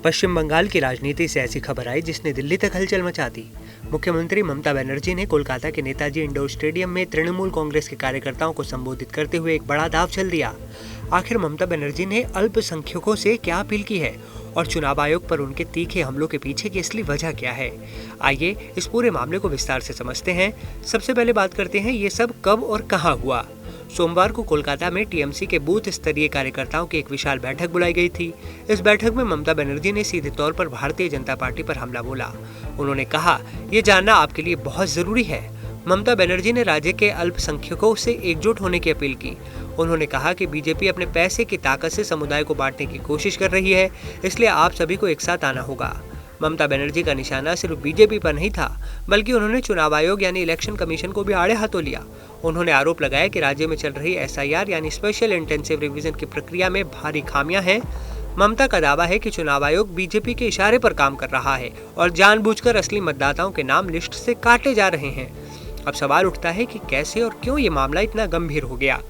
पश्चिम बंगाल की राजनीति से ऐसी खबर आई जिसने दिल्ली तक हलचल मचा दी। मुख्यमंत्री ममता बनर्जी ने कोलकाता के नेताजी इंडोर स्टेडियम में तृणमूल कांग्रेस के कार्यकर्ताओं को संबोधित करते हुए एक बड़ा दांव चल दिया। आखिर ममता बनर्जी ने अल्पसंख्यकों से क्या अपील की है और चुनाव आयोग पर उनके तीखे हमलों के पीछे की असली वजह क्या है? आइए इस पूरे मामले को विस्तार से समझते हैं। सबसे पहले बात करते हैं ये सब कब और कहां हुआ। सोमवार को कोलकाता में टीएमसी के बूथ स्तरीय कार्यकर्ताओं की एक विशाल बैठक बुलाई गई थी। इस बैठक में ममता बनर्जी ने सीधे तौर पर भारतीय जनता पार्टी पर हमला बोला। उन्होंने कहा, ये जानना आपके लिए बहुत जरूरी है। ममता बनर्जी ने राज्य के अल्पसंख्यकों से एकजुट होने की अपील की। उन्होंने कहा कि बीजेपी अपने पैसे की ताकत से समुदाय को बांटने की कोशिश कर रही है, इसलिए आप सभी को एक साथ आना होगा। ममता बनर्जी का निशाना सिर्फ बीजेपी पर नहीं था, बल्कि उन्होंने चुनाव आयोग यानी इलेक्शन कमीशन को भी आड़े हाथों लिया। उन्होंने आरोप लगाया कि राज्य में चल रही SIR यानी स्पेशल इंटेंसिव रिवीजन की प्रक्रिया में भारी खामियां हैं। ममता का दावा है कि चुनाव आयोग बीजेपी के इशारे पर काम कर रहा है और जानबूझकर असली मतदाताओं के नाम लिस्ट से काटे जा रहे हैं। अब सवाल उठता है कि कैसे और क्यों ये मामला इतना गंभीर हो गया।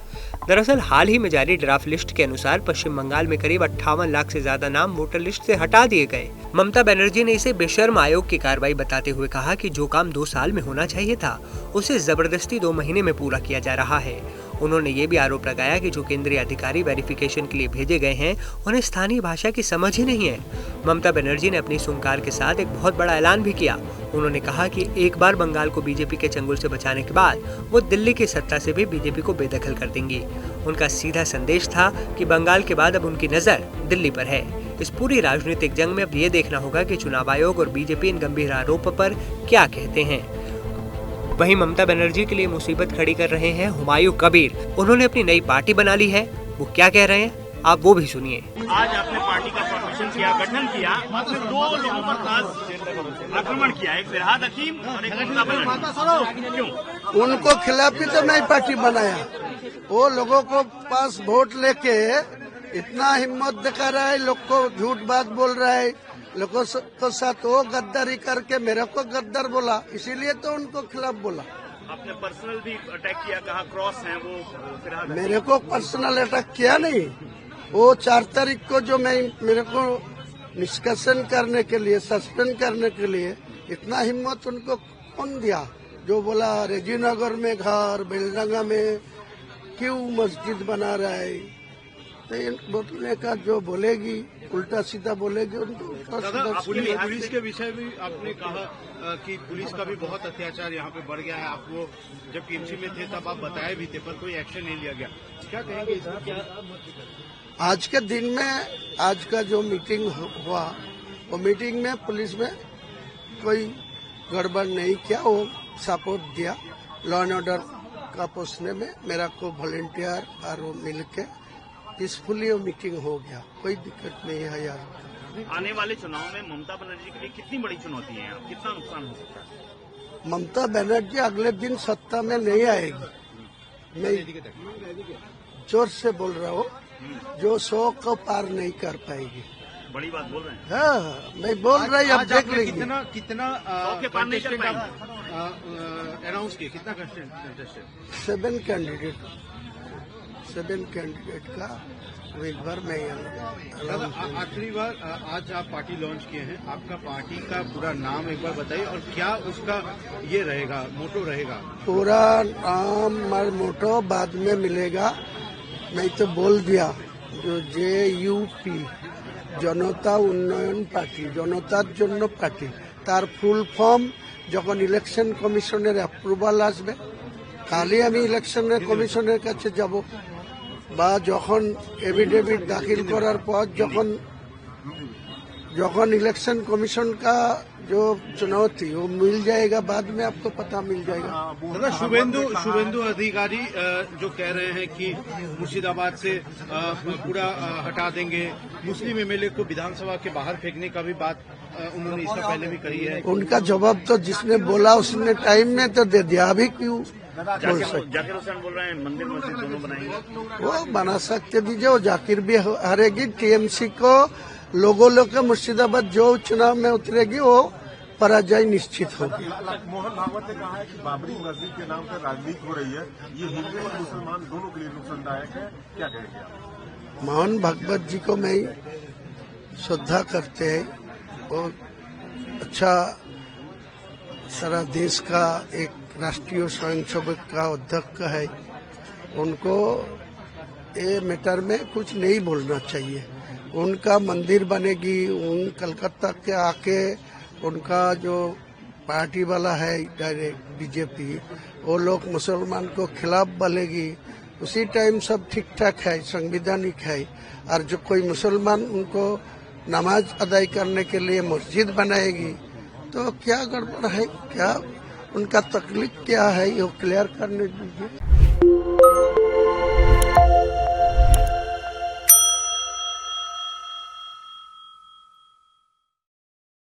दरअसल हाल ही में जारी ड्राफ्ट लिस्ट के अनुसार पश्चिम बंगाल में करीब 58 लाख से ज्यादा नाम वोटर लिस्ट से हटा दिए गए। ममता बनर्जी ने इसे बेशर्म आयोग की कार्रवाई बताते हुए कहा कि जो काम 2 साल में होना चाहिए था, उसे जबरदस्ती 2 महीने में पूरा किया जा रहा है। उन्होंने ये भी आरोप लगाया कि जो केंद्रीय अधिकारी वेरिफिकेशन के लिए भेजे गए हैं, उन्हें स्थानीय भाषा की समझ ही नहीं है। ममता बनर्जी ने अपनी सुनकार के साथ एक बहुत बड़ा ऐलान भी किया। उन्होंने कहा कि एक बार बंगाल को बीजेपी के चंगुल से बचाने के बाद वो दिल्ली की सत्ता से भी बीजेपी को बेदखल कर देंगी। उनका सीधा संदेश था कि बंगाल के बाद अब उनकी नजर दिल्ली पर है। इस पूरी राजनीतिक जंग में अब ये देखना होगा कि चुनाव आयोग और बीजेपी इन गंभीर आरोपों पर क्या कहते हैं। वहीं ममता बनर्जी के लिए मुसीबत खड़ी कर रहे हैं हुमायूं कबीर। उन्होंने अपनी नई पार्टी बना ली है। वो क्या कह रहे हैं, आप वो भी सुनिए। आज आपने पार्टी का फॉर्मेशन किया, गठन किया, आपने 2 लोगों पर खास आक्रमण किया, एक फिरहाद हकीम और एक ममता बनर्जी। क्यों? उनको खिलाफ ही तो नई पार्टी बनाया। वो लोगों को पास वोट लेके इतना हिम्मत दिखा रहा है, लोग को झूठ बात बोल रहा है, लोगों के साथ वो गद्दारी करके मेरे को गद्दार बोला, इसीलिए तो उनको खिलाफ बोला। आपने पर्सनल भी अटैक किया, कहा क्रॉस है वो फिरहाद। मेरे को पर्सनल अटैक किया नहीं। वो 4 तारीख को जो मेरे को निष्कासन करने के लिए, सस्पेंड करने के लिए इतना हिम्मत उनको कौन दिया? जो बोला रेजीनगर में घर, बेलडंगा में क्यों मस्जिद बना रहा है, तो बोलने का जो बोलेगी उल्टा सीधा बोलेगी उनको। पुलिस के विषय में आपने कहा कि पुलिस का भी बहुत अत्याचार यहाँ पे बढ़ गया है। आप वो जब टीएमसी में थे तब आप बताए भी थे, पर कोई एक्शन नहीं लिया गया। क्या कहेंगे इसमें? क्या आज के दिन में, आज का जो मीटिंग हुआ, वो मीटिंग में पुलिस में कोई गड़बड़ नहीं किया, वो सपोर्ट दिया लॉ एंड ऑर्डर का पोसने में। मेरा को वॉलंटियर और वो मिलके पीसफुली वो मीटिंग हो गया, कोई दिक्कत नहीं है यार। आने वाले चुनाव में ममता बनर्जी के लिए कितनी बड़ी चुनौती है, कितना नुकसान हो सकता है? ममता बनर्जी अगले दिन सत्ता में नहीं आएगी। नहीं, जोर से बोल रहा हूँ, जो 100 को पार नहीं कर पाएगी। बड़ी बात बोल रहे हैं। हाँ, मैं बोल रहा हूँ, अब देख लेंगे। कितना अनाउंस किया, कितना कंटेस्टेंट? 7 कैंडिडेट का विलभर में आखिरी बार आज आप पार्टी लॉन्च किए हैं। आपका पार्टी का पूरा नाम एक बार बताइए और क्या उसका ये रहेगा, मोटो रहेगा? पूरा नाम और मोटो बाद में मिलेगा। मैं तो बोल दिया, जो JUP जनता उन्नयन पार्टी, जनतार जन्य पार्टी, तार फुल फर्म যখন ইলেকশন কমিশনের অ্যাপ্রুভাল আসবে, কালই আমি ইলেকশনের কমিশনের কাছে যাব, বা যখন এফিডেভিট দাখিল করার পর যখন इलेक्शन कमीशन का जो चुनौती वो मिल जाएगा, बाद में आपको पता मिल जाएगा। शुभेंदु अधिकारी जो कह रहे हैं कि मुर्शिदाबाद से पूरा हटा देंगे, मुस्लिम MLA को विधानसभा के बाहर फेंकने का भी बात उन्होंने इससे पहले भी कही है। उनका जवाब तो जिसने बोला उसने टाइम में तो दे दिया, अभी क्यों बोल सकते? जाकिर हुसैन बोल रहे हैं मंदिर मस्जिद दोनों बनाएंगे। वो बना सकते दीजिए, वो जाकिर भी हारेगी। TMC को लोगों के मुर्शिदाबाद जो चुनाव में उतरेगी वो पराजय निश्चित होगी। मोहन भागवत ने कहा है कि बाबरी मस्जिद के नाम पर राजनीति हो रही है, ये हिंदू और मुसलमान दोनों के लिए नुकसानदायक है, क्या कहेंगे आप? मोहन भागवत जी को मैं श्रद्धा करते हैं। और अच्छा सारा देश का एक राष्ट्रीय स्वयंसेवक का अध्यक्ष है, उनको ये मैटर में कुछ नहीं बोलना चाहिए। उनका मंदिर बनेगी, उन कलकत्ता के आके उनका जो पार्टी वाला है डायरेक्ट बीजेपी, वो लोग मुसलमान को खिलाफ बोलेगी, उसी टाइम सब ठीक ठाक है, संवैधानिक है। और जो कोई मुसलमान उनको नमाज अदाई करने के लिए मस्जिद बनाएगी तो क्या गड़बड़ है, क्या उनका तकलीफ क्या है, ये क्लियर करने दीजिए।